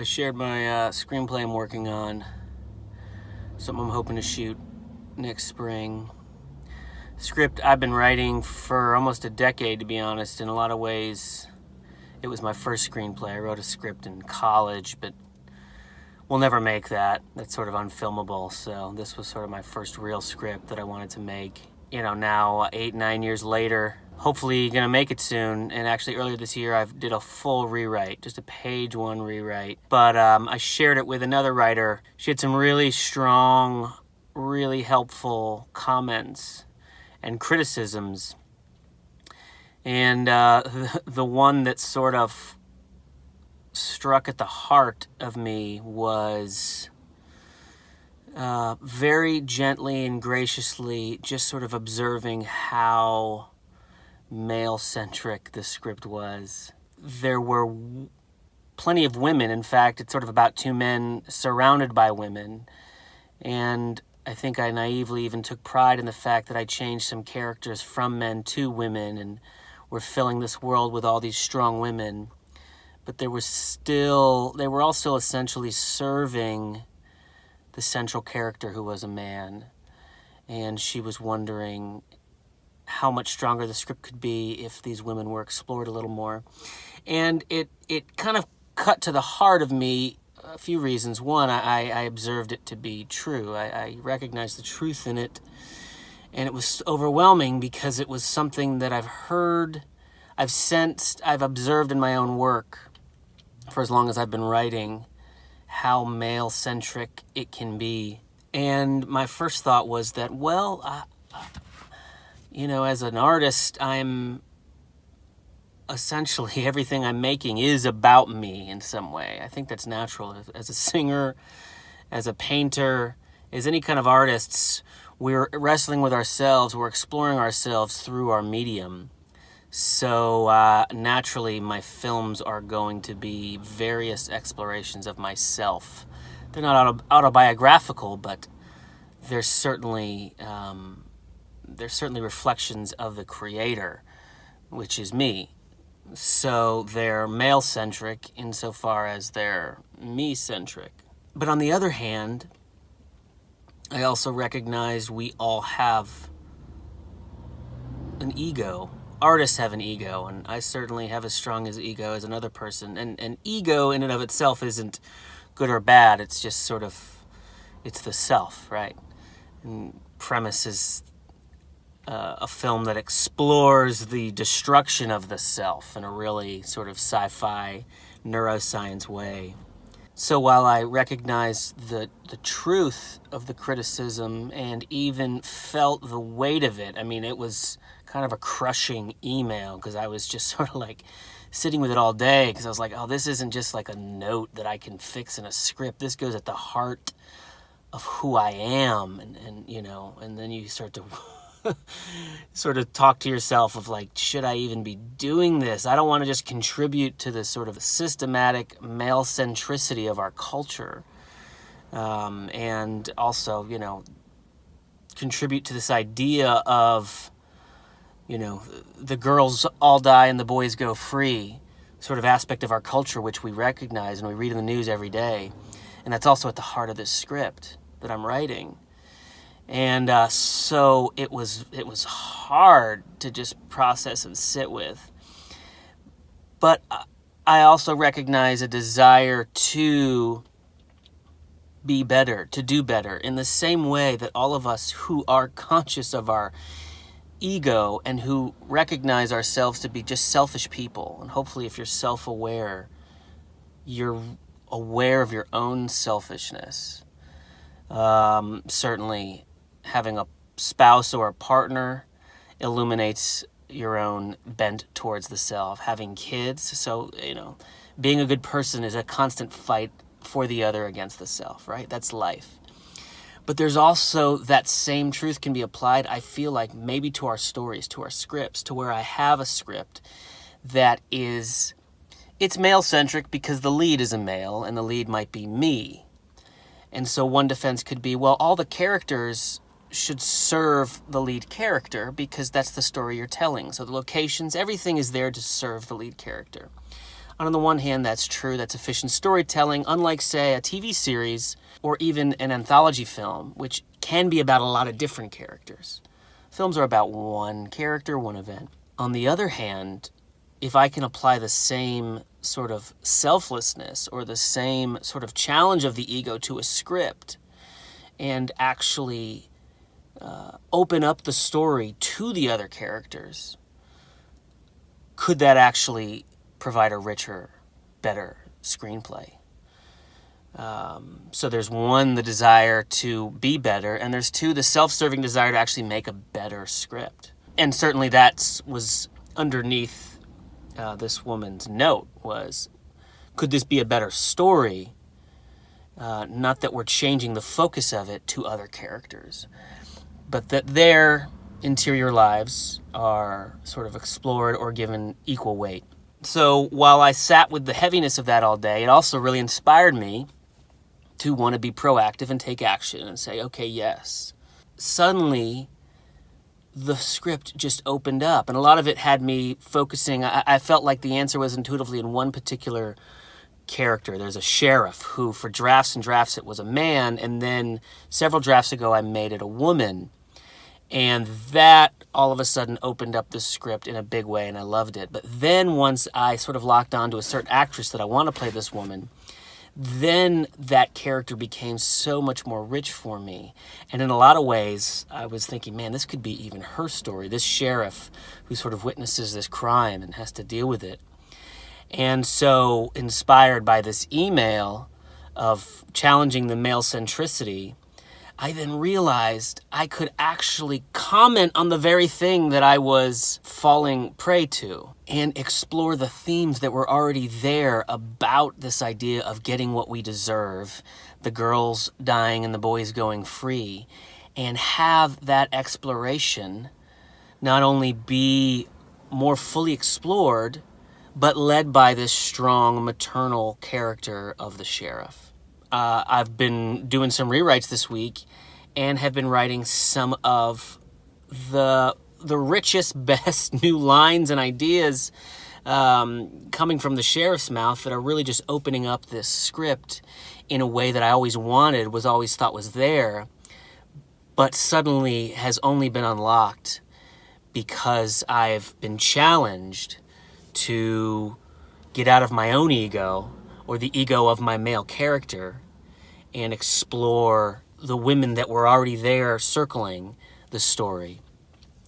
I shared my screenplay I'm working on, something I'm hoping to shoot next spring. Script I've been writing for almost a decade, to be honest. In a lot of ways, it was my first screenplay. I wrote a script in college, but we'll never make that. That's sort of unfilmable, so this was sort of my first real script that I wanted to make. You know, now 8-9 years later, hopefully gonna make it soon. And actually earlier this year I did a full rewrite, just a page one rewrite. But I shared it with another writer. She had some really strong, really helpful comments and criticisms. And the one that sort of struck at the heart of me was very gently and graciously just sort of observing how male-centric the script was. There were plenty of women. In fact, it's sort of about two men surrounded by women. And I think I naively even took pride in the fact that I changed some characters from men to women, and we're filling this world with all these strong women. But they were all still essentially serving the central character who was a man. And she was wondering how much stronger the script could be if these women were explored a little more. And it kind of cut to the heart of me a few reasons. One, I observed it to be true. I recognized the truth in it. And it was overwhelming because it was something that I've heard, I've sensed, I've observed in my own work for as long as I've been writing, how male-centric it can be. And my first thought was that, well, you know, as an artist, I'm essentially, everything I'm making is about me in some way. I think that's natural. As a singer, as a painter, as any kind of artists, we're wrestling with ourselves, we're exploring ourselves through our medium. So naturally, my films are going to be various explorations of myself. They're not autobiographical, but they're certainly reflections of the creator, which is me. So they're male-centric insofar as they're me-centric. But on the other hand, I also recognize we all have an ego. Artists have an ego, and I certainly have as strong as ego as another person. And ego in and of itself isn't good or bad. It's just sort of, it's the self, right? And premise is a film that explores the destruction of the self in a really sort of sci-fi neuroscience way. So while I recognize the truth of the criticism and even felt the weight of it, I mean, it was kind of a crushing email because I was just sort of like sitting with it all day because I was like, oh, this isn't just like a note that I can fix in a script. This goes at the heart of who I am. And you know, and then you start to sort of talk to yourself of like, should I even be doing this? I don't want to just contribute to this sort of systematic male-centricity of our culture. And also, you know, contribute to this idea of, you know, the girls all die and the boys go free sort of aspect of our culture, which we recognize and we read in the news every day. And that's also at the heart of this script that I'm writing. And so it was hard to just process and sit with. But I also recognize a desire to be better, to do better, in the same way that all of us who are conscious of our ego and who recognize ourselves to be just selfish people. And hopefully if you're self-aware, you're aware of your own selfishness. Certainly having a spouse or a partner illuminates your own bent towards the self. Having kids, so, you know, being a good person is a constant fight for the other against the self, right? That's life. But there's also that same truth can be applied, I feel like, maybe to our stories, to our scripts, to where I have a script that is, it's male-centric because the lead is a male and the lead might be me. And so one defense could be, well, all the characters should serve the lead character because that's the story you're telling. So the locations, everything is there to serve the lead character. And on the one hand, that's true, that's efficient storytelling, unlike, say, a TV series or even an anthology film, which can be about a lot of different characters. Films are about one character, one event. On the other hand, if I can apply the same sort of selflessness or the same sort of challenge of the ego to a script and actually open up the story to the other characters, could that actually provide a richer, better screenplay? So there's one, the desire to be better, and there's two, the self-serving desire to actually make a better script. And certainly that was underneath this woman's note was, could this be a better story? Not that we're changing the focus of it to other characters, but that their interior lives are sort of explored or given equal weight. So while I sat with the heaviness of that all day, it also really inspired me to want to be proactive and take action and say, okay, yes. Suddenly, the script just opened up, and a lot of it had me focusing. I felt like the answer was intuitively in one particular character. There's a sheriff who, for drafts and drafts, it was a man, and then several drafts ago, I made it a woman. And that all of a sudden opened up the script in a big way, and I loved it. But then once I sort of locked on to a certain actress that I want to play this woman, then that character became so much more rich for me. And in a lot of ways, I was thinking, man, this could be even her story, this sheriff who sort of witnesses this crime and has to deal with it. And so, inspired by this email of challenging the male-centricity, I then realized I could actually comment on the very thing that I was falling prey to and explore the themes that were already there about this idea of getting what we deserve, the girls dying and the boys going free, and have that exploration not only be more fully explored, but led by this strong maternal character of the sheriff. I've been doing some rewrites this week and have been writing some of the richest, best new lines and ideas coming from the sheriff's mouth that are really just opening up this script in a way that I always wanted, was always thought was there, but suddenly has only been unlocked because I've been challenged to get out of my own ego or the ego of my male character and explore the women that were already there circling the story,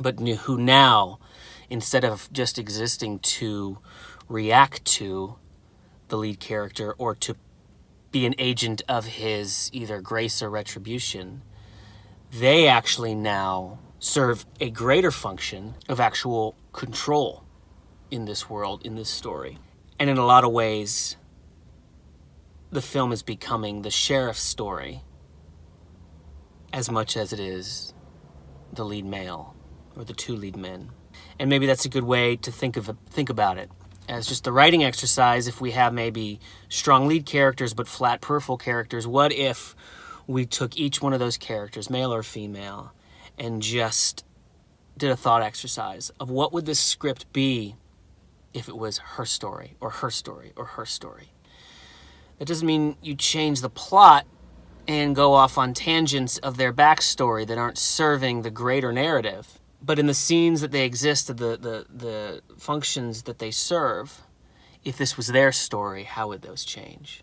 but who now, instead of just existing to react to the lead character or to be an agent of his either grace or retribution, they actually now serve a greater function of actual control in this world, in this story. And in a lot of ways, the film is becoming the sheriff's story as much as it is the lead male or the two lead men. And maybe that's a good way to think about it as just the writing exercise. If we have maybe strong lead characters but flat peripheral characters, what if we took each one of those characters, male or female, and just did a thought exercise of what would this script be if it was her story or her story or her story. That doesn't mean you change the plot and go off on tangents of their backstory that aren't serving the greater narrative. But in the scenes that they exist, the functions that they serve, if this was their story, how would those change?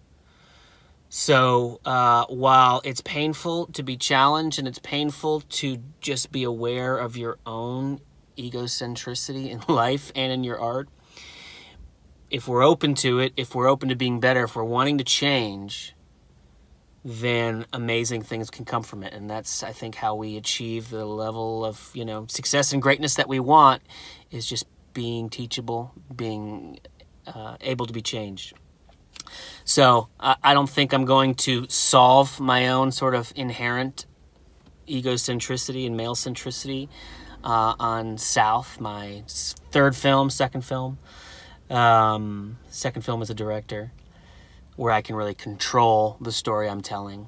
So while it's painful to be challenged and it's painful to just be aware of your own egocentricity in life and in your art, if we're open to it, if we're open to being better, if we're wanting to change, then amazing things can come from it. And that's, I think, how we achieve the level of, success and greatness that we want, is just being teachable, being able to be changed. So I don't think I'm going to solve my own sort of inherent egocentricity and male-centricity on South, my second film as a director, where I can really control the story I'm telling.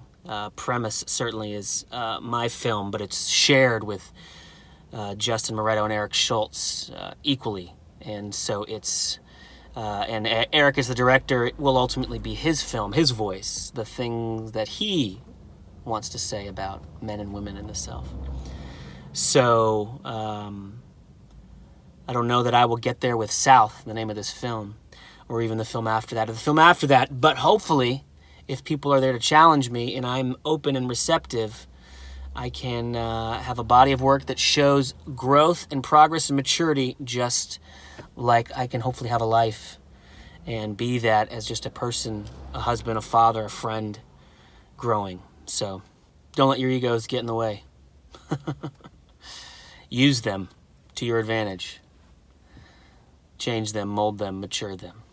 Premise certainly is my film, but it's shared with Justin Moretto and Eric Schultz equally. And so it's And Eric, as the director, it will ultimately be his film, his voice, the things that he wants to say about men and women in the self. So I don't know that I will get there with South, the name of this film, or even the film after that, or the film after that. But hopefully, if people are there to challenge me and I'm open and receptive, I can have a body of work that shows growth and progress and maturity, just like I can hopefully have a life and be that as just a person, a husband, a father, a friend, growing. So don't let your egos get in the way. Use them to your advantage. Change them, mold them, mature them.